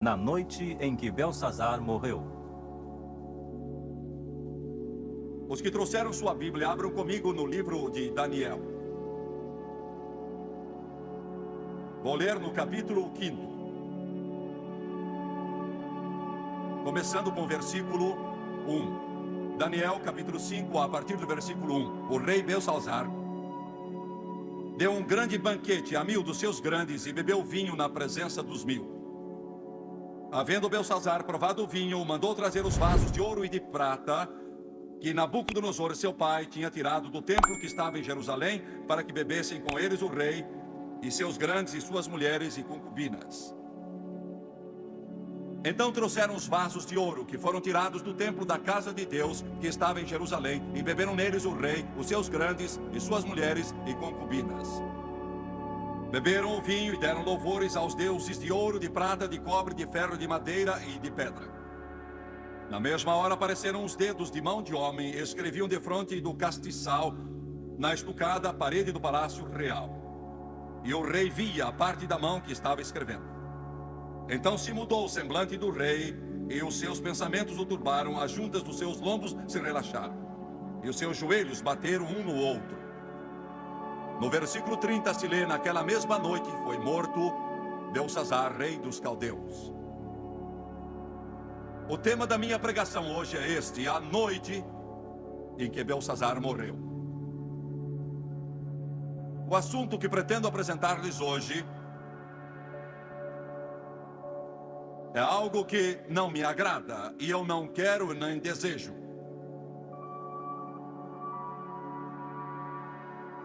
na noite em que Belsazar morreu. Os que trouxeram sua Bíblia, abram comigo no livro de Daniel. Vou ler no capítulo 5. Começando com o versículo 1. Daniel, capítulo 5, a partir do versículo 1. O rei Belsazar deu um grande banquete a 1000 dos seus grandes e bebeu vinho na presença dos 1000. Havendo Belsazar provado o vinho, mandou trazer os vasos de ouro e de prata que Nabucodonosor, seu pai, tinha tirado do templo que estava em Jerusalém, para que bebessem com eles o rei e seus grandes e suas mulheres e concubinas. Então trouxeram os vasos de ouro que foram tirados do templo da casa de Deus que estava em Jerusalém, e beberam neles o rei, os seus grandes e suas mulheres e concubinas. Beberam o vinho e deram louvores aos deuses de ouro, de prata, de cobre, de ferro, de madeira e de pedra. Na mesma hora apareceram os dedos de mão de homem, e escreviam defronte do castiçal, na estucada parede do palácio real. E o rei via a parte da mão que estava escrevendo. Então se mudou o semblante do rei, e os seus pensamentos o turbaram, as juntas dos seus lombos se relaxaram, e os seus joelhos bateram um no outro. No versículo 30 se lê: naquela mesma noite foi morto Belsazar, rei dos caldeus. O tema da minha pregação hoje é este: a noite em que Belsazar morreu. O assunto que pretendo apresentar-lhes hoje é algo que não me agrada e eu não quero nem desejo.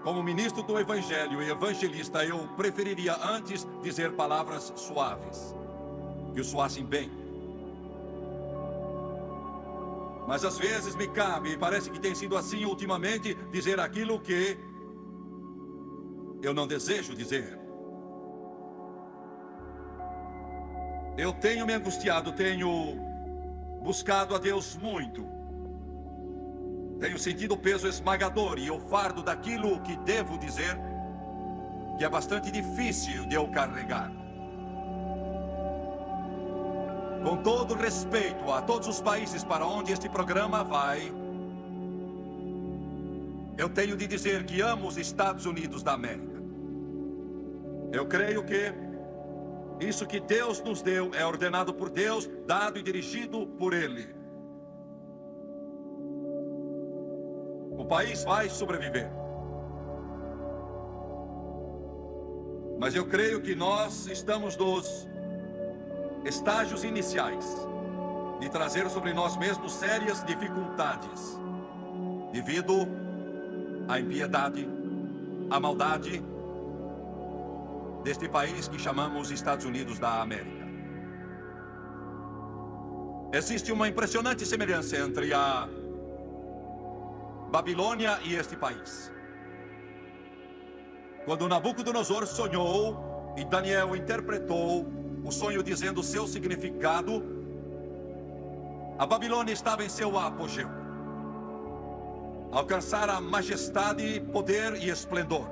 Como ministro do Evangelho e evangelista, eu preferiria antes dizer palavras suaves, que soassem bem. Mas às vezes me cabe, e parece que tem sido assim ultimamente, dizer aquilo que eu não desejo dizer. Eu tenho me angustiado, tenho buscado a Deus muito. Tenho sentido o peso esmagador e o fardo daquilo que devo dizer, que é bastante difícil de eu carregar. Com todo respeito a todos os países para onde este programa vai, eu tenho de dizer que amo os Estados Unidos da América. Eu creio que isso que Deus nos deu é ordenado por Deus, dado e dirigido por Ele. O país vai sobreviver. Mas eu creio que nós estamos nos estágios iniciais de trazer sobre nós mesmos sérias dificuldades devido à impiedade, à maldade deste país que chamamos Estados Unidos da América. Existe uma impressionante semelhança entre a Babilônia e este país. Quando Nabucodonosor sonhou e Daniel interpretou o sonho dizendo o seu significado, a Babilônia estava em seu apogeu. Alcançara a majestade, poder e esplendor.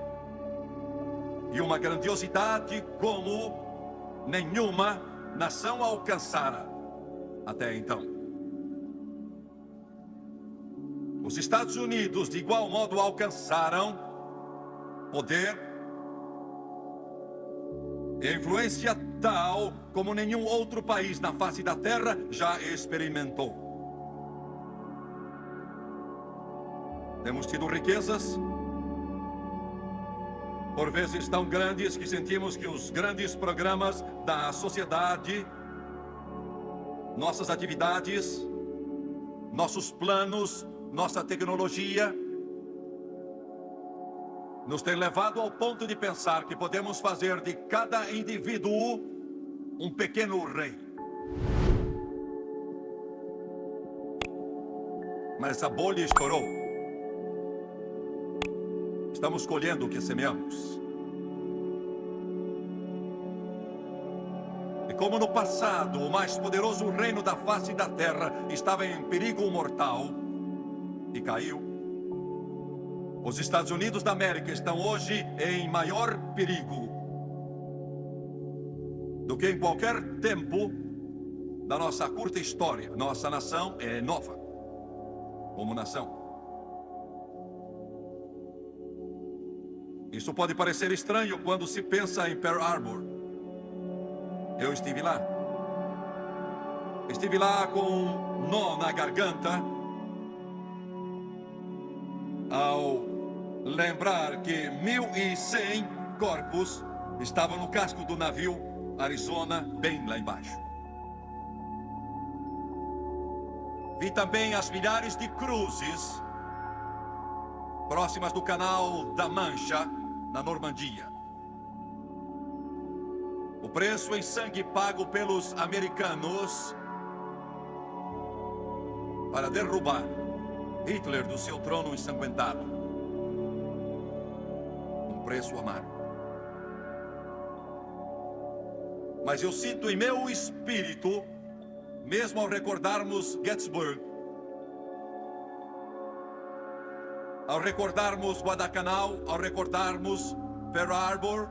E uma grandiosidade como nenhuma nação alcançara até então. Os Estados Unidos, de igual modo, alcançaram poder e influência tal como nenhum outro país na face da terra já experimentou. Temos tido riquezas, por vezes tão grandes que sentimos que os grandes programas da sociedade, nossas atividades, nossos planos, nossa tecnologia, nos tem levado ao ponto de pensar que podemos fazer de cada indivíduo um pequeno rei. Mas a bolha estourou. Estamos colhendo o que semeamos. E como no passado o mais poderoso reino da face da terra estava em perigo mortal e caiu, os Estados Unidos da América estão hoje em maior perigo do que em qualquer tempo da nossa curta história. Nossa nação é nova como nação. Isso pode parecer estranho quando se pensa em Pearl Harbor. Eu estive lá. Estive lá com um nó na garganta ao lembrar que 1.100 corpos estavam no casco do navio Arizona, bem lá embaixo. Vi também as milhares de cruzes próximas do Canal da Mancha, na Normandia. O preço em sangue pago pelos americanos para derrubar Hitler do seu trono ensanguentado. Um preço amargo. Mas eu sinto em meu espírito, mesmo ao recordarmos Gettysburg, ao recordarmos Guadalcanal, ao recordarmos Pearl Harbor,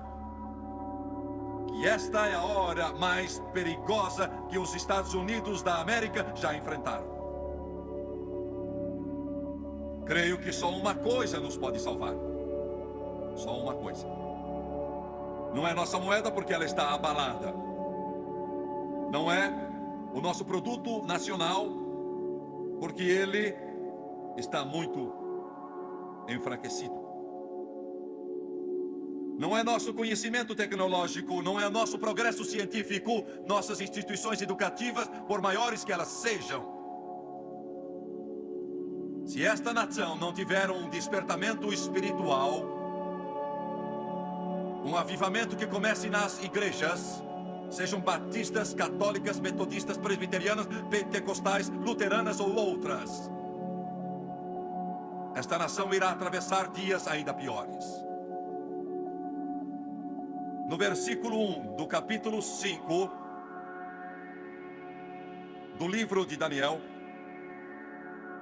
que esta é a hora mais perigosa que os Estados Unidos da América já enfrentaram. Creio que só uma coisa nos pode salvar. Só uma coisa. Não é nossa moeda porque ela está abalada. Não é o nosso produto nacional porque ele está muito enfraquecido. Não é nosso conhecimento tecnológico, não é nosso progresso científico, nossas instituições educativas, por maiores que elas sejam. Se esta nação não tiver um despertamento espiritual, um avivamento que comece nas igrejas, sejam batistas, católicas, metodistas, presbiterianas, pentecostais, luteranas ou outras, esta nação irá atravessar dias ainda piores. No versículo 1 do capítulo 5 do livro de Daniel,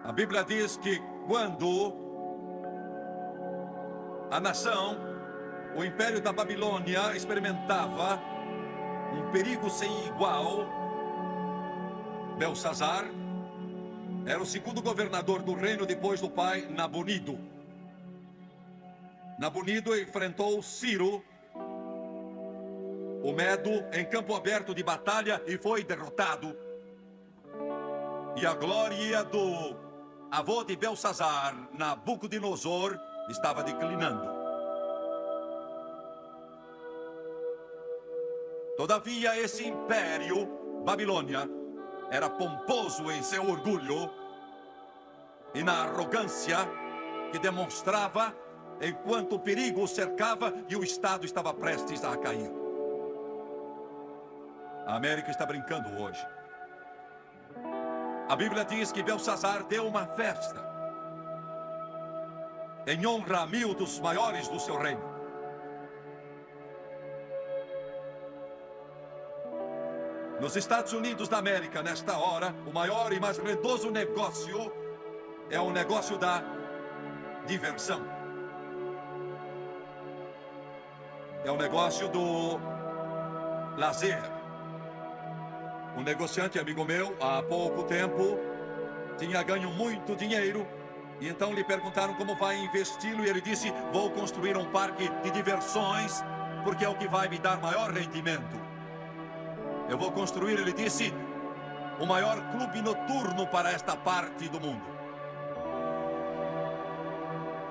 a Bíblia diz que quando a nação, o Império da Babilônia, experimentava um perigo sem igual, Belsazar era o segundo governador do reino depois do pai Nabonido. Nabonido enfrentou Ciro, o Medo, em campo aberto de batalha e foi derrotado. E a glória do avô de Belsazar, Nabucodonosor, estava declinando. Todavia, esse império, Babilônia, era pomposo em seu orgulho e na arrogância que demonstrava enquanto o perigo o cercava e o Estado estava prestes a cair. A América está brincando hoje. A Bíblia diz que Belsazar deu uma festa em honra a 1000 dos maiores do seu reino. Nos Estados Unidos da América, nesta hora, o maior e mais rendoso negócio é o negócio da diversão. É o negócio do lazer. Um negociante amigo meu, há pouco tempo, tinha ganho muito dinheiro e então lhe perguntaram como vai investi-lo e ele disse: vou construir um parque de diversões porque é o que vai me dar maior rendimento. Eu vou construir, ele disse, o maior clube noturno para esta parte do mundo.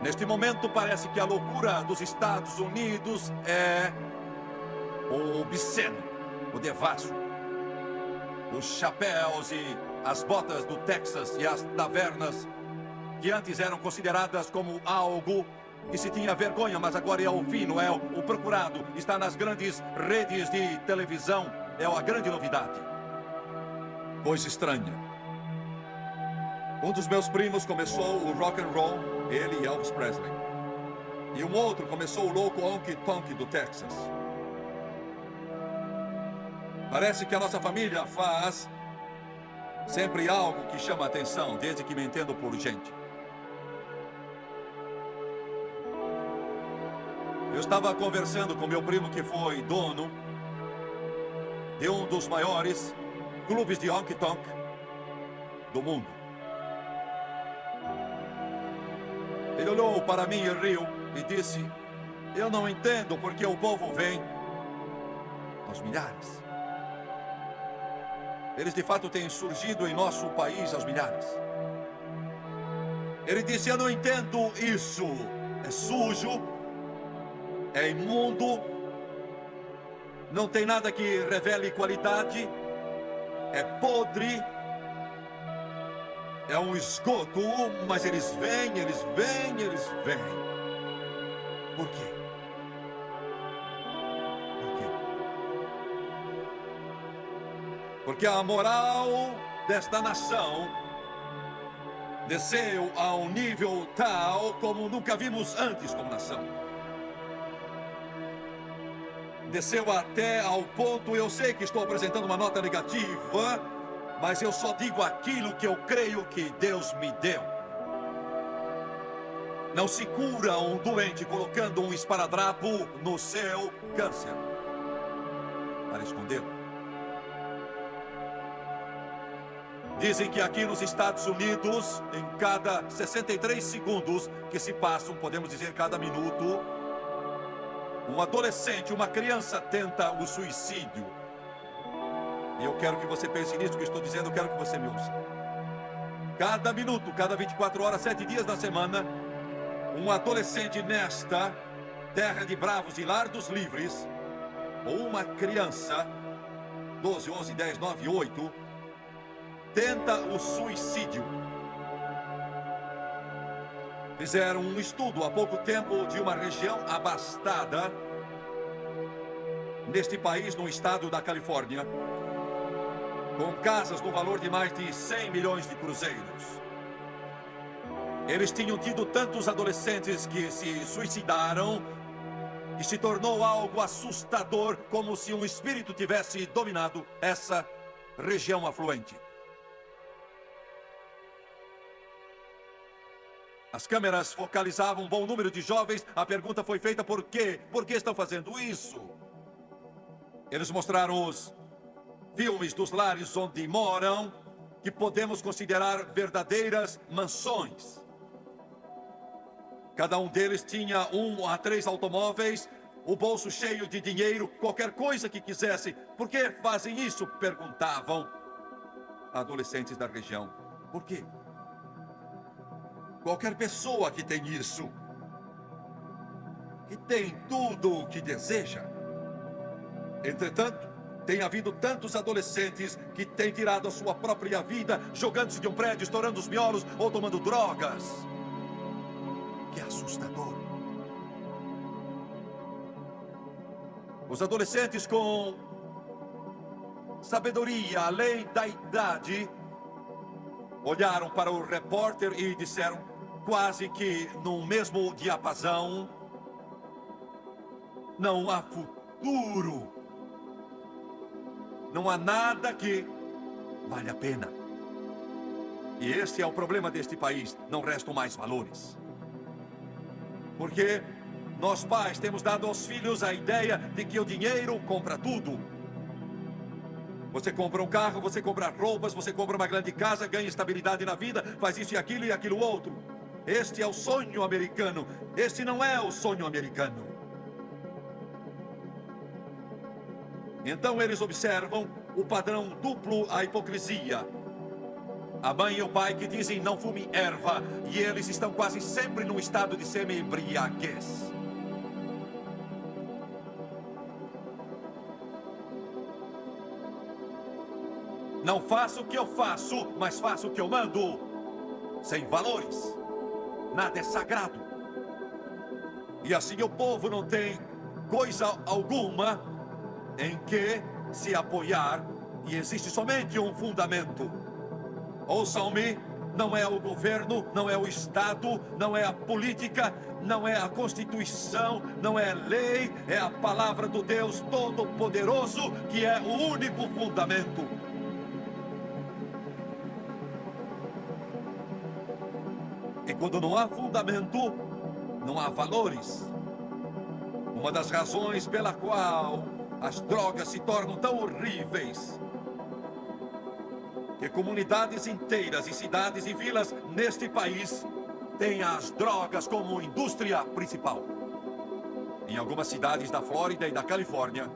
Neste momento parece que a loucura dos Estados Unidos é o obsceno, o devasso. Os chapéus e as botas do Texas e as tavernas, que antes eram consideradas como algo que se tinha vergonha, mas agora é o fino, é o procurado, está nas grandes redes de televisão, é a grande novidade. Coisa estranha. Um dos meus primos começou o rock and roll, ele e Elvis Presley. E um outro começou o louco honky tonk do Texas. Parece que a nossa família faz sempre algo que chama a atenção, desde que me entendo por gente. Eu estava conversando com meu primo que foi dono de um dos maiores clubes de honky tonk do mundo. Ele olhou para mim e riu e disse: eu não entendo porque o povo vem aos milhares. Eles de fato têm surgido em nosso país aos milhares. Ele disse: eu não entendo isso. É sujo, é imundo, não tem nada que revele qualidade, é podre, é um esgoto, mas eles vêm. Por quê? Porque a moral desta nação desceu a um nível tal como nunca vimos antes como nação. Desceu até ao ponto, eu sei que estou apresentando uma nota negativa, mas eu só digo aquilo que eu creio que Deus me deu. Não se cura um doente colocando um esparadrapo no seu câncer para escondê-lo. Dizem que aqui nos Estados Unidos, em cada 63 segundos que se passam, podemos dizer cada minuto, um adolescente, uma criança tenta o suicídio. E eu quero que você pense nisso que eu estou dizendo, eu quero que você me ouça. Cada minuto, cada 24 horas, 7 dias da semana, um adolescente nesta terra de bravos e lardos livres, ou uma criança, 12, 11, 10, 9, 8, tenta o suicídio. Fizeram um estudo há pouco tempo de uma região abastada neste país, no estado da Califórnia, com casas no valor de mais de 100 milhões de cruzeiros. Eles tinham tido tantos adolescentes que se suicidaram que se tornou algo assustador, como se um espírito tivesse dominado essa região afluente. As câmeras focalizavam um bom número de jovens. A pergunta foi feita: por quê? Por que estão fazendo isso? Eles mostraram os filmes dos lares onde moram, que podemos considerar verdadeiras mansões. Cada um deles tinha 1 a 3 automóveis, o bolso cheio de dinheiro, qualquer coisa que quisessem. Por que fazem isso? Perguntavam adolescentes da região. Por quê? Qualquer pessoa que tem isso, que tem tudo o que deseja. Entretanto, tem havido tantos adolescentes que têm tirado a sua própria vida, jogando-se de um prédio, estourando os miolos ou tomando drogas. Que assustador. Os adolescentes com sabedoria além da idade olharam para o repórter e disseram, quase que no mesmo diapasão: não há futuro. Não há nada que vale a pena. E este é o problema deste país. Não restam mais valores. Porque nós pais temos dado aos filhos a ideia de que o dinheiro compra tudo. Você compra um carro, você compra roupas, você compra uma grande casa, ganha estabilidade na vida, faz isso e aquilo outro. Este é o sonho americano. Este não é o sonho americano. Então eles observam o padrão duplo, a hipocrisia. A mãe e o pai que dizem não fume erva, e eles estão quase sempre num estado de semi-embriaguez. Não faço o que eu faço, mas faço o que eu mando. Sem valores. Nada é sagrado. E assim o povo não tem coisa alguma em que se apoiar, e existe somente um fundamento. Ouçam-me, não é o governo, não é o Estado, não é a política, não é a Constituição, não é a lei, é a palavra do Deus Todo-Poderoso, que é o único fundamento. E quando não há fundamento, não há valores. Uma das razões pela qual as drogas se tornam tão horríveis que comunidades inteiras e cidades e vilas neste país têm as drogas como indústria principal. Em algumas cidades da Flórida e da Califórnia,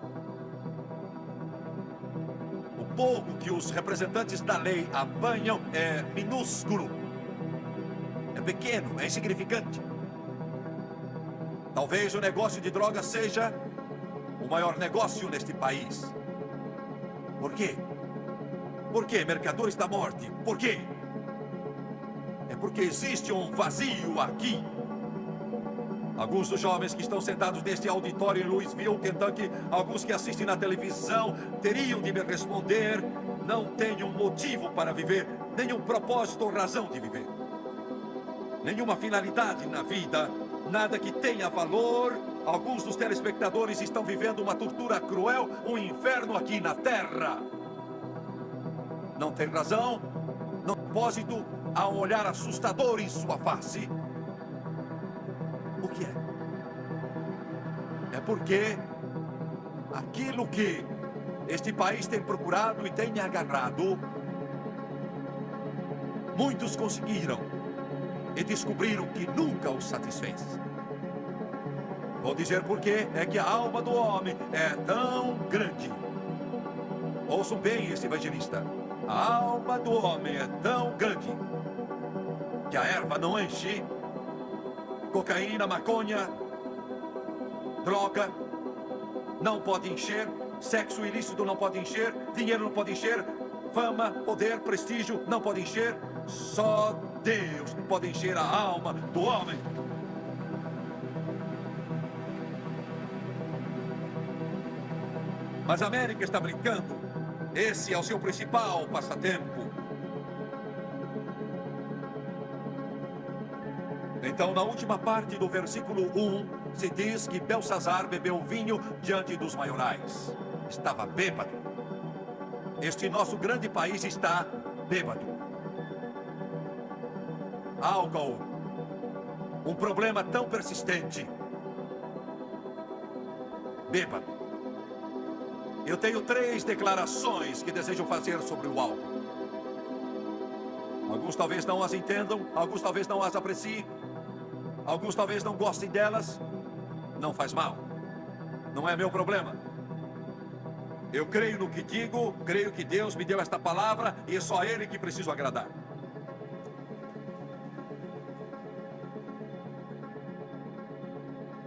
o pouco que os representantes da lei apanham é minúsculo. É pequeno, é insignificante. Talvez o negócio de drogas seja o maior negócio neste país. Por quê? Por quê? Mercadores da morte. Por quê? É porque existe um vazio aqui. Alguns dos jovens que estão sentados neste auditório em Louisville, Kentucky, alguns que assistem na televisão, teriam de me responder: não tenho motivo para viver, nenhum propósito ou razão de viver. Nenhuma finalidade na vida, nada que tenha valor. Alguns dos telespectadores estão vivendo uma tortura cruel, um inferno aqui na Terra. Não tem razão, não tem propósito, há um olhar assustador em sua face. O que é? É porque aquilo que este país tem procurado e tem agarrado, muitos conseguiram e descobriram que nunca os satisfez. Vou dizer por quê. É que a alma do homem é tão grande. Ouçam bem esse evangelista. A alma do homem é tão grande que a erva não enche. Cocaína, maconha, droga não pode encher. Sexo ilícito não pode encher. Dinheiro não pode encher. Fama, poder, prestígio não pode encher. Só Deus pode encher a alma do homem. Mas a América está brincando. Esse é o seu principal passatempo. Então, na última parte do versículo 1, se diz que Belsazar bebeu vinho diante dos maiorais. Estava bêbado. Este nosso grande país está bêbado. Álcool. Um problema tão persistente. Bêbado. Eu tenho 3 declarações que desejo fazer sobre o álcool. Alguns talvez não as entendam, alguns talvez não as apreciem, alguns talvez não gostem delas. Não faz mal. Não é meu problema. Eu creio no que digo, creio que Deus me deu esta palavra e é só a Ele que preciso agradar.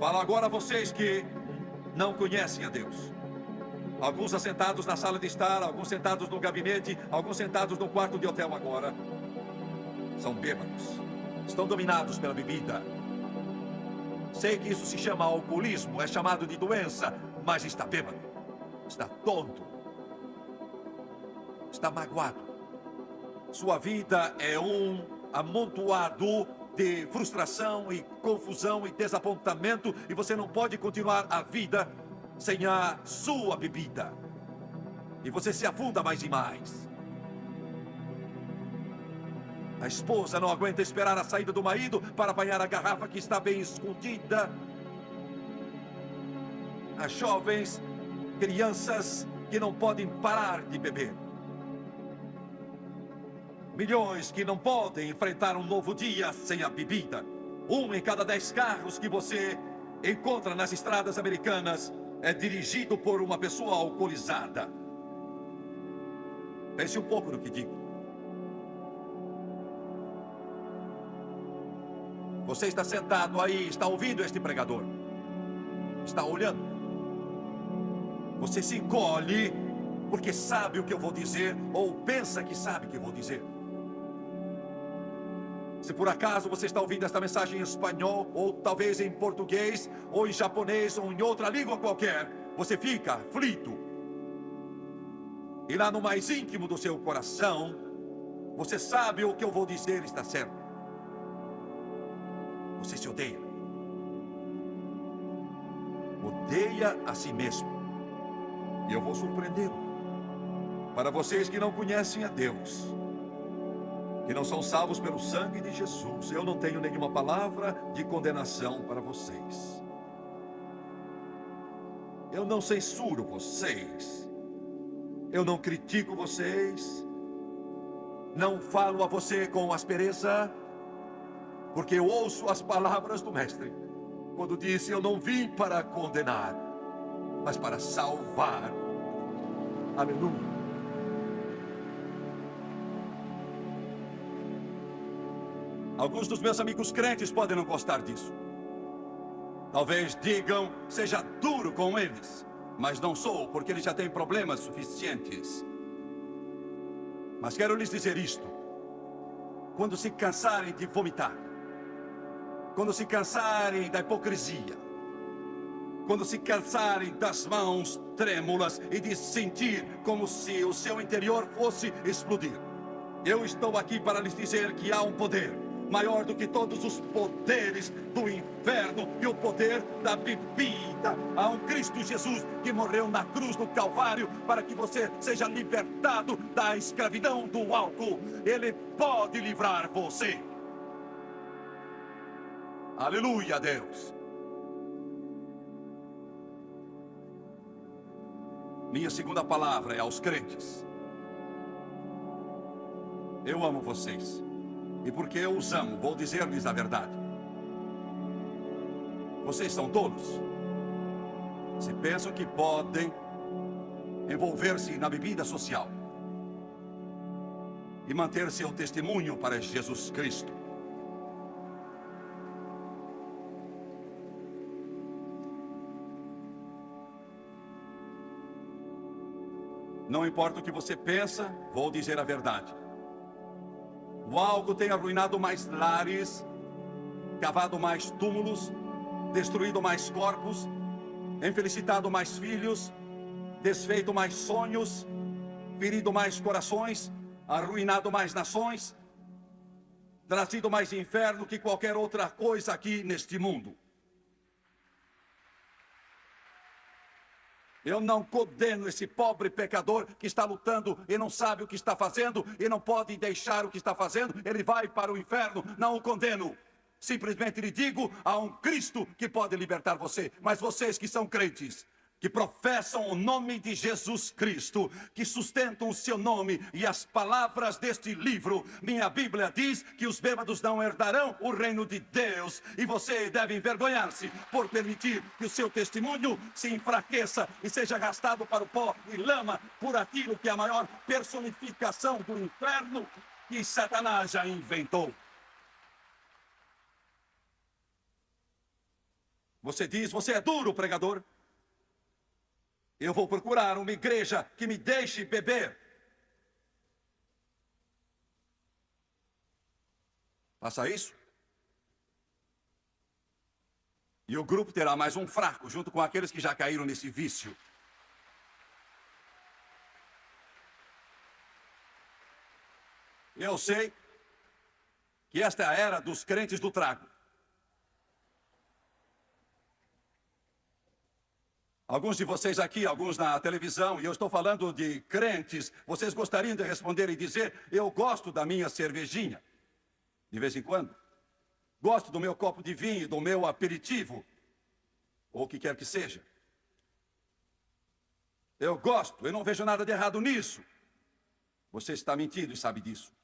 Falo agora a vocês que não conhecem a Deus. Alguns assentados na sala de estar, alguns sentados no gabinete, alguns sentados no quarto de hotel agora. São bêbados. Estão dominados pela bebida. Sei que isso se chama alcoolismo, é chamado de doença, mas está bêbado. Está tonto. Está magoado. Sua vida é um amontoado de frustração e confusão e desapontamento, e você não pode continuar a vida sem a sua bebida. E você se afunda mais e mais. A esposa não aguenta esperar a saída do marido para apanhar a garrafa que está bem escondida. As jovens, crianças que não podem parar de beber. Milhões que não podem enfrentar um novo dia sem a bebida. 1 em cada 10 carros que você encontra nas estradas americanas é dirigido por uma pessoa alcoolizada. Pense um pouco no que digo. Você está sentado aí, está ouvindo este pregador. Está olhando. Você se encolhe porque sabe o que eu vou dizer ou pensa que sabe o que eu vou dizer. Se por acaso você está ouvindo esta mensagem em espanhol, ou talvez em português, ou em japonês, ou em outra língua qualquer, você fica aflito. E lá no mais íntimo do seu coração, você sabe o que eu vou dizer está certo. Você se odeia. Odeia a si mesmo. E eu vou surpreendê-lo. Para vocês que não conhecem a Deus, que não são salvos pelo sangue de Jesus, eu não tenho nenhuma palavra de condenação para vocês. Eu não censuro vocês. Eu não critico vocês. Não falo a você com aspereza, porque eu ouço as palavras do Mestre, quando disse: eu não vim para condenar, mas para salvar. Aleluia. Alguns dos meus amigos crentes podem não gostar disso. Talvez digam: seja duro com eles. Mas não sou, porque eles já têm problemas suficientes. Mas quero lhes dizer isto: quando se cansarem de vomitar, quando se cansarem da hipocrisia, quando se cansarem das mãos trêmulas e de sentir como se o seu interior fosse explodir, eu estou aqui para lhes dizer que há um poder maior do que todos os poderes do inferno e o poder da bebida. Há um Cristo Jesus que morreu na cruz do Calvário para que você seja libertado da escravidão do álcool. Ele pode livrar você. Aleluia, Deus. Minha segunda palavra é aos crentes. Eu amo vocês. E porque eu os amo, vou dizer-lhes a verdade. Vocês são tolos. Se pensam que podem envolver-se na bebida social e manter seu testemunho para Jesus Cristo. Não importa o que você pensa, vou dizer a verdade. O álcool tem arruinado mais lares, cavado mais túmulos, destruído mais corpos, infelicitado mais filhos, desfeito mais sonhos, ferido mais corações, arruinado mais nações, trazido mais inferno que qualquer outra coisa aqui neste mundo. Eu não condeno esse pobre pecador que está lutando e não sabe o que está fazendo e não pode deixar o que está fazendo. Ele vai para o inferno. Não o condeno. Simplesmente lhe digo, há um Cristo que pode libertar você. Mas vocês que são crentes, que professam o nome de Jesus Cristo, que sustentam o seu nome e as palavras deste livro, minha Bíblia diz que os bêbados não herdarão o reino de Deus. E você deve envergonhar-se por permitir que o seu testemunho se enfraqueça e seja gastado para o pó e lama por aquilo que é a maior personificação do inferno que Satanás já inventou. Você diz: você é duro, pregador. Eu vou procurar uma igreja que me deixe beber. Faça isso. E o grupo terá mais um fraco, junto com aqueles que já caíram nesse vício. Eu sei que esta é a era dos crentes do trago. Alguns de vocês aqui, alguns na televisão, e eu estou falando de crentes, vocês gostariam de responder e dizer: eu gosto da minha cervejinha, de vez em quando. Gosto do meu copo de vinho, do meu aperitivo, ou o que quer que seja. Eu gosto, eu não vejo nada de errado nisso. Você está mentindo e sabe disso.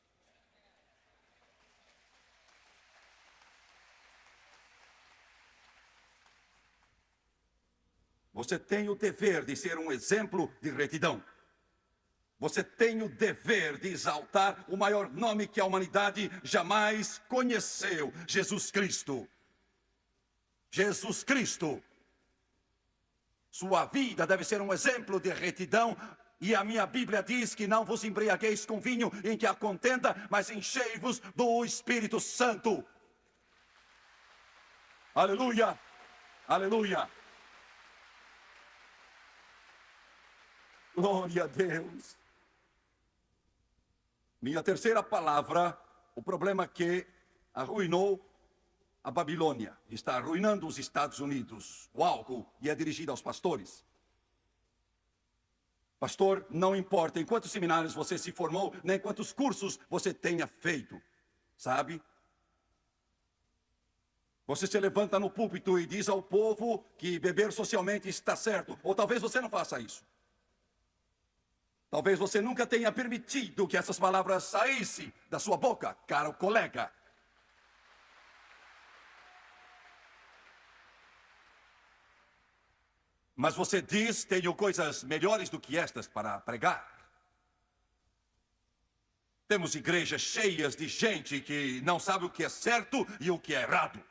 Você tem o dever de ser um exemplo de retidão. Você tem o dever de exaltar o maior nome que a humanidade jamais conheceu: Jesus Cristo. Jesus Cristo. Sua vida deve ser um exemplo de retidão. E a minha Bíblia diz que não vos embriagueis com vinho em que há contenda, mas enchei-vos do Espírito Santo. Aleluia! Aleluia! Glória a Deus. Minha terceira palavra, o problema que arruinou a Babilônia, está arruinando os Estados Unidos, o álcool, e é dirigido aos pastores. Pastor, não importa em quantos seminários você se formou, nem quantos cursos você tenha feito, sabe? Você se levanta no púlpito e diz ao povo que beber socialmente está certo, ou talvez você não faça isso. Talvez você nunca tenha permitido que essas palavras saíssem da sua boca, caro colega. Mas você diz: tenho coisas melhores do que estas para pregar. Temos igrejas cheias de gente que não sabe o que é certo e o que é errado.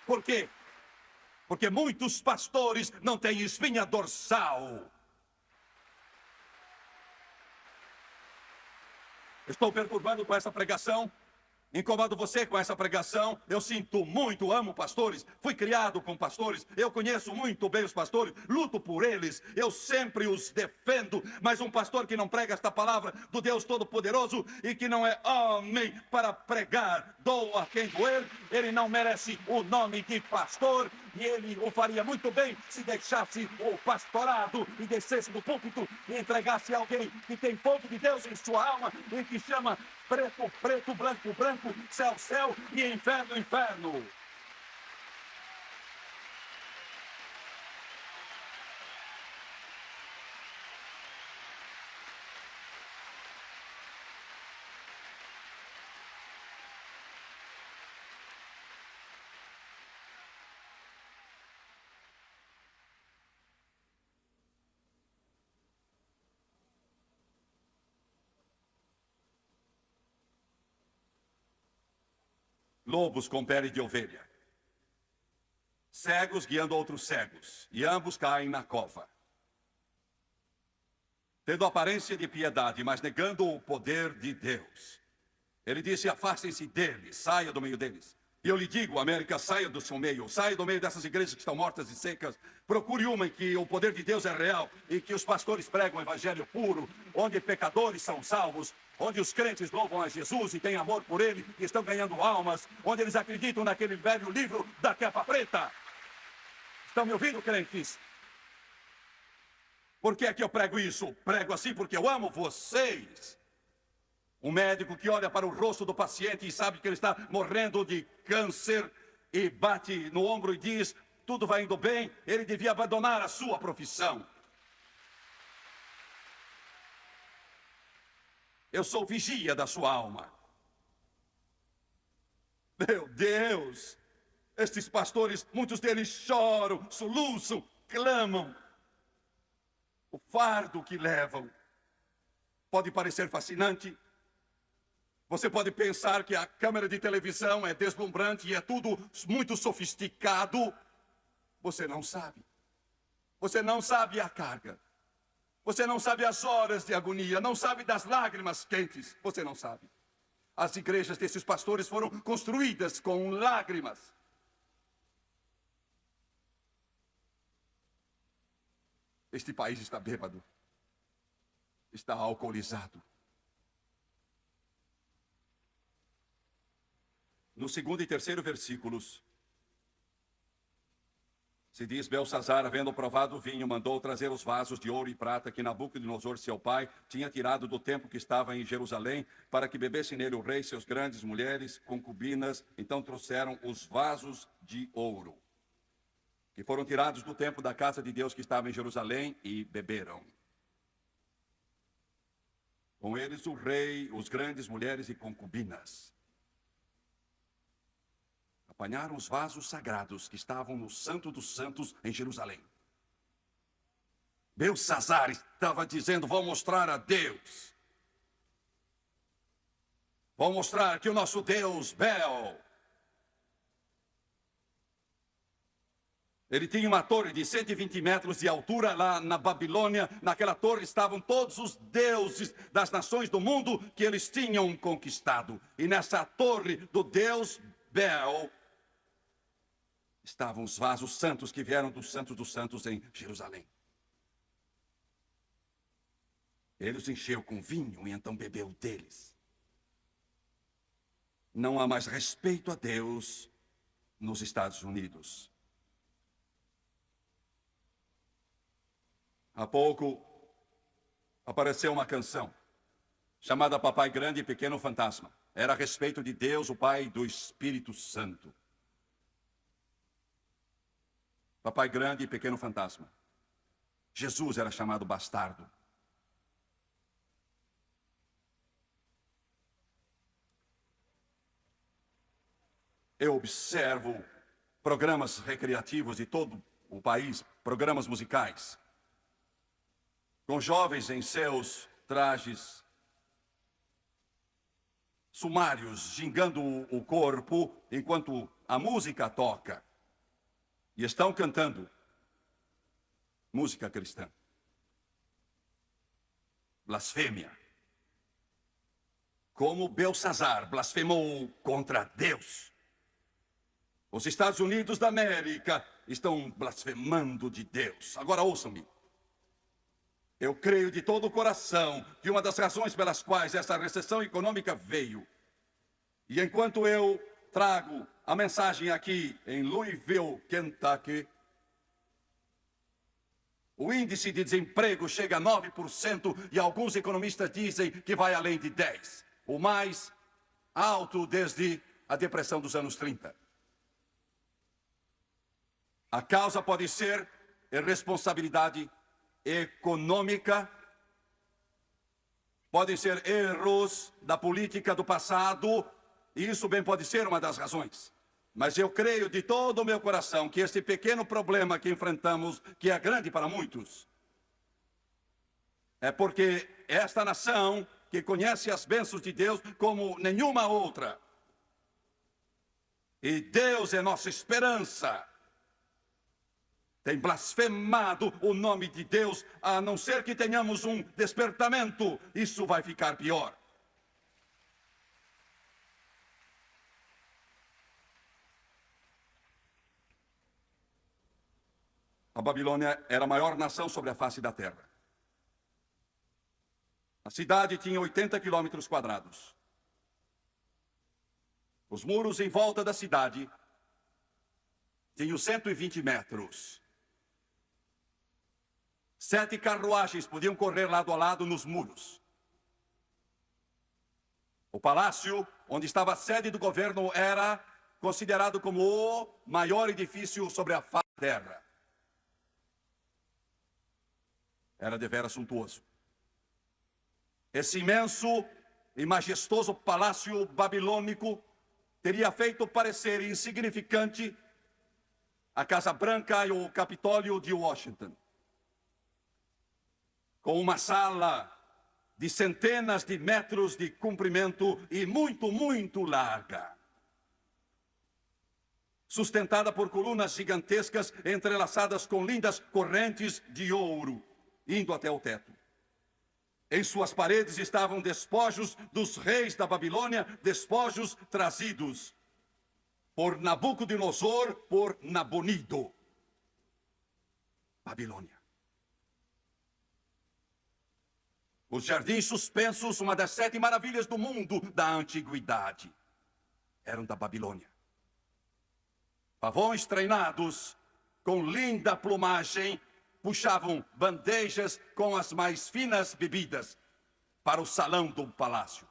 Por quê? Porque muitos pastores não têm espinha dorsal. Estou perturbando com essa pregação? Incomodo você com essa pregação? Eu sinto muito, amo pastores, fui criado com pastores, eu conheço muito bem os pastores, luto por eles, eu sempre os defendo, mas um pastor que não prega esta palavra do Deus Todo-Poderoso e que não é homem para pregar, doa quem doer, ele não merece o nome de pastor e ele o faria muito bem se deixasse o pastorado e descesse do púlpito e entregasse a alguém que tem fogo de Deus em sua alma e que chama preto, preto, branco, branco, céu, céu e inferno, inferno. Lobos com pele de ovelha. Cegos guiando outros cegos, e ambos caem na cova. Tendo aparência de piedade, mas negando o poder de Deus. Ele disse: afastem-se deles, saia do meio deles. E eu lhe digo, América, saia do seu meio, saia do meio dessas igrejas que estão mortas e secas. Procure uma em que o poder de Deus é real e que os pastores pregam o evangelho puro, onde pecadores são salvos, onde os crentes louvam a Jesus e têm amor por ele e estão ganhando almas, onde eles acreditam naquele velho livro da capa preta. Estão me ouvindo, crentes? Por que é que eu prego isso? Prego assim porque eu amo vocês. Um médico que olha para o rosto do paciente e sabe que ele está morrendo de câncer e bate no ombro e diz: tudo vai indo bem, ele devia abandonar a sua profissão. Eu sou vigia da sua alma. Meu Deus! Estes pastores, muitos deles choram, soluçam, clamam. O fardo que levam pode parecer fascinante. Você pode pensar que a câmera de televisão é deslumbrante e é tudo muito sofisticado. Você não sabe. Você não sabe a carga. Você não sabe as horas de agonia, não sabe das lágrimas quentes. Você não sabe. As igrejas desses pastores foram construídas com lágrimas. Este país está bêbado. Está alcoolizado. No segundo e terceiro versículos, se diz: Belsazar, havendo provado o vinho, mandou trazer os vasos de ouro e prata que Nabucodonosor, seu pai, tinha tirado do templo que estava em Jerusalém, para que bebesse nele o rei, seus grandes mulheres, concubinas. Então trouxeram os vasos de ouro, que foram tirados do templo da casa de Deus que estava em Jerusalém, e beberam. Com eles o rei, os grandes mulheres e concubinas. Apanharam os vasos sagrados que estavam no Santo dos Santos em Jerusalém. Belsazar estava dizendo: vou mostrar a Deus. Vou mostrar que o nosso Deus, Bel, ele tinha uma torre de 120 metros de altura lá na Babilônia. Naquela torre estavam todos os deuses das nações do mundo que eles tinham conquistado. E nessa torre do Deus Bel estavam os vasos santos que vieram do Santo dos Santos em Jerusalém. Ele os encheu com vinho e então bebeu deles. Não há mais respeito a Deus nos Estados Unidos. Há pouco apareceu uma canção chamada Papai Grande e Pequeno Fantasma. Era a respeito de Deus, o Pai, do Espírito Santo. Papai Grande e Pequeno Fantasma. Jesus era chamado bastardo. Eu observo programas recreativos de todo o país, programas musicais, com jovens em seus trajes sumários, gingando o corpo enquanto a música toca. E estão cantando música cristã. Blasfêmia. Como Belsazar blasfemou contra Deus. Os Estados Unidos da América estão blasfemando de Deus. Agora ouçam-me. Eu creio de todo o coração que uma das razões pelas quais essa recessão econômica veio, e enquanto eu trago a mensagem aqui em Louisville, Kentucky, o índice de desemprego chega a 9% e alguns economistas dizem que vai além de 10%. O mais alto desde a depressão dos anos 30. A causa pode ser irresponsabilidade econômica, podem ser erros da política do passado, e isso bem pode ser uma das razões. Mas eu creio de todo o meu coração que este pequeno problema que enfrentamos, que é grande para muitos, é porque esta nação, que conhece as bênçãos de Deus como nenhuma outra, e Deus é nossa esperança, tem blasfemado o nome de Deus, a não ser que tenhamos um despertamento, isso vai ficar pior. A Babilônia era a maior nação sobre a face da terra. A cidade tinha 80 quilômetros quadrados. Os muros em volta da cidade tinham 120 metros. 7 carruagens podiam correr lado a lado nos muros. O palácio, onde estava a sede do governo, era considerado como o maior edifício sobre a face da terra. Era deveras suntuoso. Esse imenso e majestoso palácio babilônico teria feito parecer insignificante a Casa Branca e o Capitólio de Washington, com uma sala de centenas de metros de comprimento e muito, muito larga, sustentada por colunas gigantescas entrelaçadas com lindas correntes de ouro, indo até o teto. Em suas paredes estavam despojos dos reis da Babilônia, despojos trazidos por Nabucodonosor, por Nabonido. Babilônia. Os jardins suspensos, uma das 7 maravilhas do mundo da antiguidade, eram da Babilônia. Pavões treinados, com linda plumagem, puxavam bandejas com as mais finas bebidas para o salão do palácio.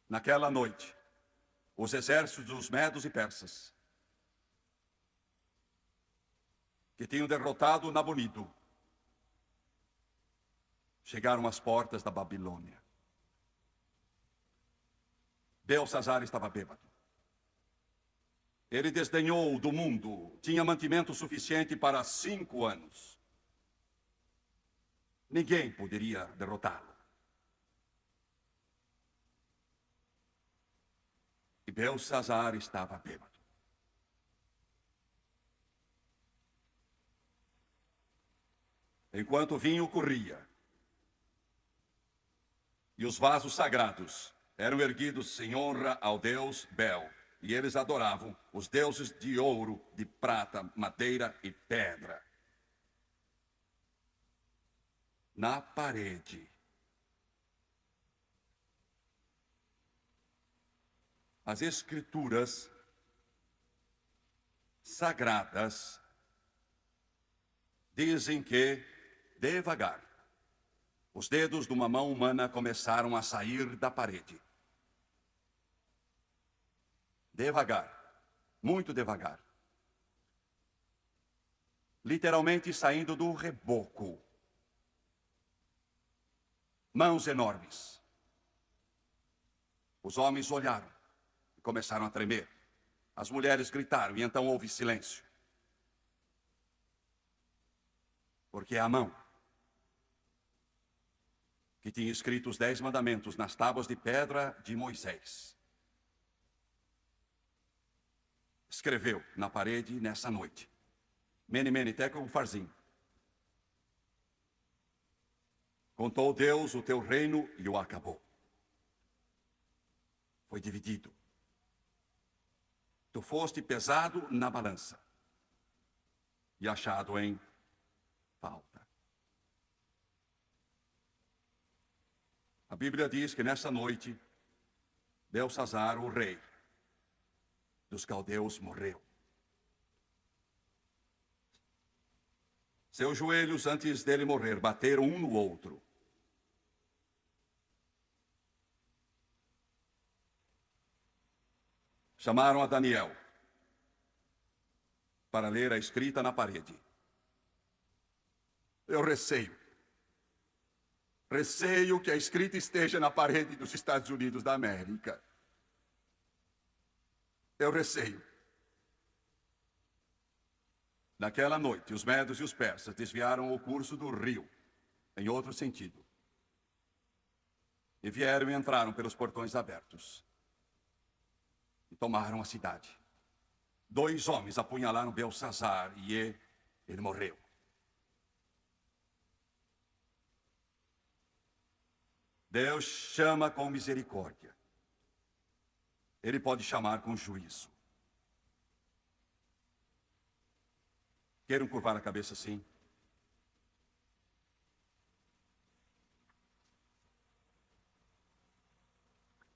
Naquela noite, os exércitos dos medos e persas, que tinham derrotado Nabonido, chegaram às portas da Babilônia. Belsazar estava bêbado. Ele desdenhou do mundo, tinha mantimento suficiente para 5 anos. Ninguém poderia derrotá-lo. E Belsazar estava bêbado. Enquanto o vinho corria e os vasos sagrados eram erguidos em honra ao deus Bel, e eles adoravam os deuses de ouro, de prata, madeira e pedra. Na parede, as escrituras sagradas dizem que, devagar, os dedos de uma mão humana começaram a sair da parede. Devagar, muito devagar. Literalmente saindo do reboco. Mãos enormes. Os homens olharam e começaram a tremer. As mulheres gritaram e então houve silêncio. Porque a mão que tinha escrito os 10 mandamentos nas tábuas de pedra de Moisés escreveu na parede nessa noite: Mene, mene, tekel, ufarsin. Contou Deus o teu reino e o acabou. Foi dividido. Tu foste pesado na balança e achado em falta. A Bíblia diz que nessa noite, Belsazar, o rei dos caldeus, morreu. Seus joelhos, antes dele morrer, bateram um no outro. Chamaram a Daniel para ler a escrita na parede. Eu receio que a escrita esteja na parede dos Estados Unidos da América. Eu receio. Naquela noite, os medos e os persas desviaram o curso do rio em outro sentido. E vieram e entraram pelos portões abertos. E tomaram a cidade. 2 homens apunhalaram Belsazar e ele morreu. Deus chama com misericórdia. Ele pode chamar com juízo. Queiram curvar a cabeça assim?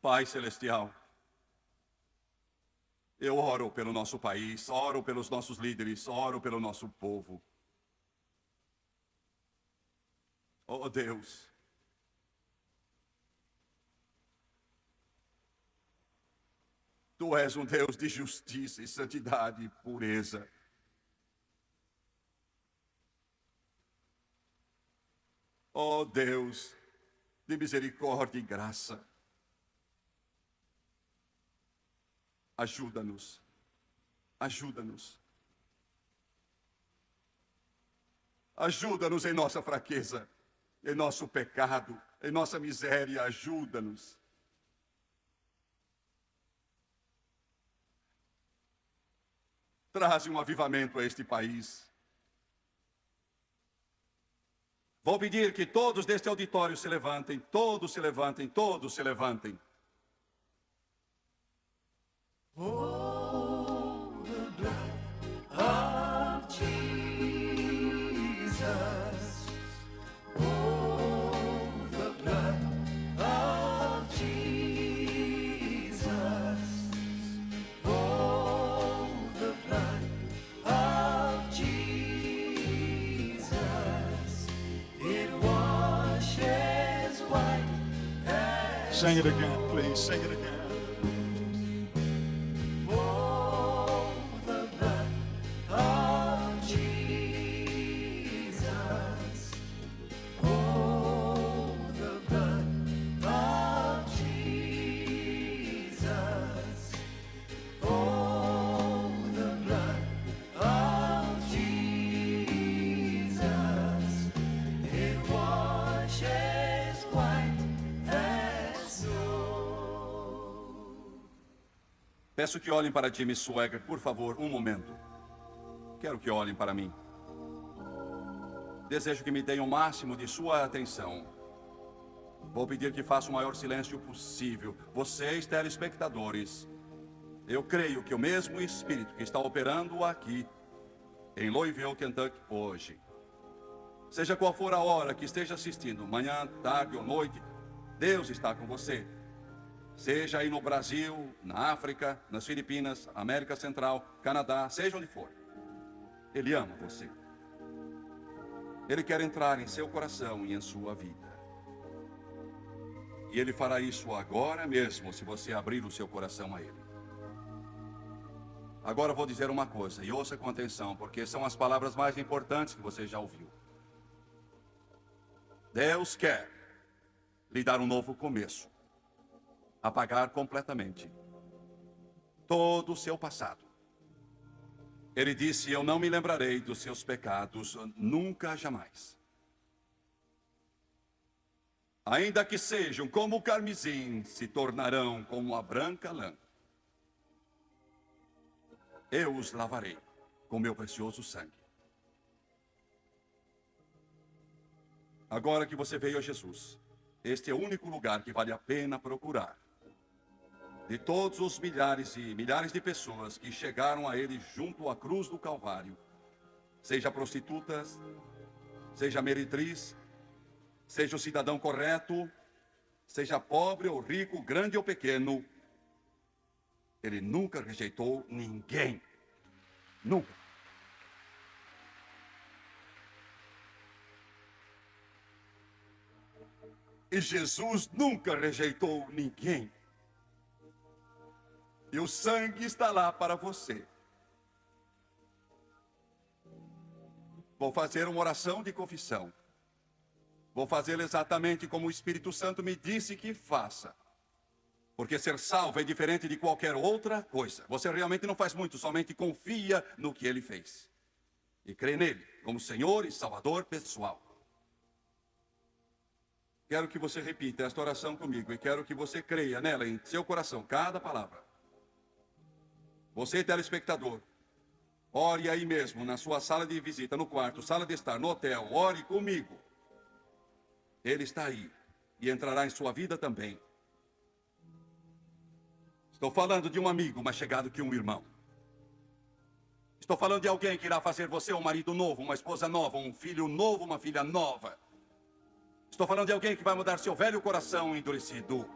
Pai Celestial, eu oro pelo nosso país, oro pelos nossos líderes, oro pelo nosso povo. Oh Deus, Tu és um Deus de justiça e santidade e pureza. Oh Deus, de misericórdia e graça. Ajuda-nos, ajuda-nos. Ajuda-nos em nossa fraqueza, em nosso pecado, em nossa miséria, ajuda-nos. Traze um avivamento a este país. Vou pedir que todos deste auditório se levantem, todos se levantem, todos se levantem. Oh, the blood of Jesus. Oh, the blood of Jesus. Oh, the blood of Jesus. It washes white as Sing it again, please. Sing it again. Peço que olhem para Jimmy Swaggart, por favor, um momento. Quero que olhem para mim. Desejo que me deem o máximo de sua atenção. Vou pedir que façam o maior silêncio possível. Vocês, telespectadores, eu creio que o mesmo Espírito que está operando aqui, em Louisville, Kentucky, hoje, seja qual for a hora que esteja assistindo, manhã, tarde ou noite, Deus está com você. Seja aí no Brasil, na África, nas Filipinas, América Central, Canadá, seja onde for. Ele ama você. Ele quer entrar em seu coração e em sua vida. E Ele fará isso agora mesmo, se você abrir o seu coração a Ele. Agora eu vou dizer uma coisa, e ouça com atenção, porque são as palavras mais importantes que você já ouviu. Deus quer lhe dar um novo começo. Apagar completamente todo o seu passado. Ele disse: eu não me lembrarei dos seus pecados, nunca, jamais. Ainda que sejam como o carmesim, se tornarão como a branca lã. Eu os lavarei com meu precioso sangue. Agora que você veio a Jesus, este é o único lugar que vale a pena procurar. De todos os milhares e milhares de pessoas que chegaram a Ele junto à cruz do Calvário, seja prostitutas, seja meretriz, seja o cidadão correto, seja pobre ou rico, grande ou pequeno, Ele nunca rejeitou ninguém. Nunca. E Jesus nunca rejeitou ninguém. E o sangue está lá para você. Vou fazer uma oração de confissão. Vou fazê-la exatamente como o Espírito Santo me disse que faça. Porque ser salvo é diferente de qualquer outra coisa. Você realmente não faz muito, somente confia no que Ele fez. E crê nele como Senhor e Salvador pessoal. Quero que você repita esta oração comigo e quero que você creia nela em seu coração, cada palavra. Você, telespectador, ore aí mesmo, na sua sala de visita, no quarto, sala de estar, no hotel, ore comigo. Ele está aí e entrará em sua vida também. Estou falando de um amigo mais chegado que um irmão. Estou falando de alguém que irá fazer você um marido novo, uma esposa nova, um filho novo, uma filha nova. Estou falando de alguém que vai mudar seu velho coração endurecido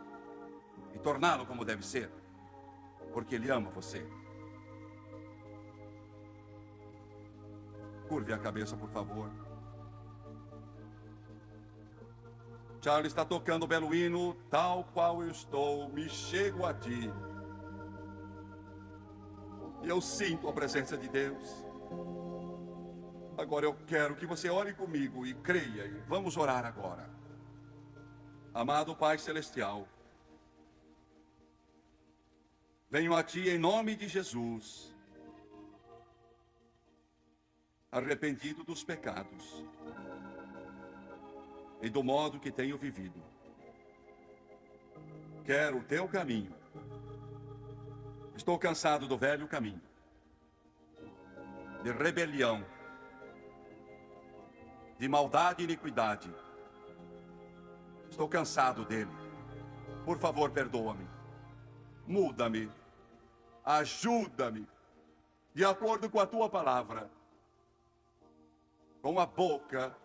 e torná-lo como deve ser, porque Ele ama você. Curve a cabeça, por favor. Charlie está tocando o belo hino, tal qual eu estou, me chego a ti. E eu sinto a presença de Deus. Agora eu quero que você ore comigo e creia, e vamos orar agora. Amado Pai Celestial, venho a Ti em nome de Jesus, arrependido dos pecados e do modo que tenho vivido. Quero o Teu caminho. Estou cansado do velho caminho, de rebelião, de maldade e iniquidade. Estou cansado dele. Por favor, perdoa-me. Muda-me. Ajuda-me. De acordo com a Tua palavra. Com a boca,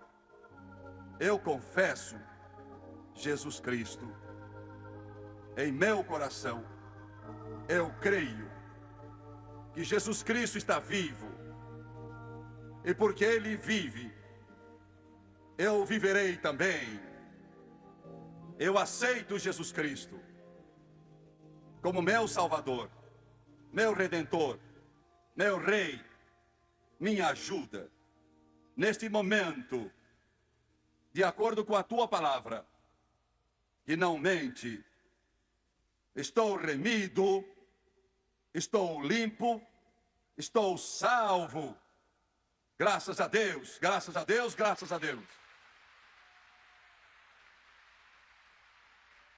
eu confesso Jesus Cristo. Em meu coração, eu creio que Jesus Cristo está vivo. E porque Ele vive, eu viverei também. Eu aceito Jesus Cristo como meu Salvador, meu Redentor, meu Rei, minha ajuda. Neste momento, de acordo com a Tua palavra, que não mente, estou remido, estou limpo, estou salvo. Graças a Deus, graças a Deus, graças a Deus.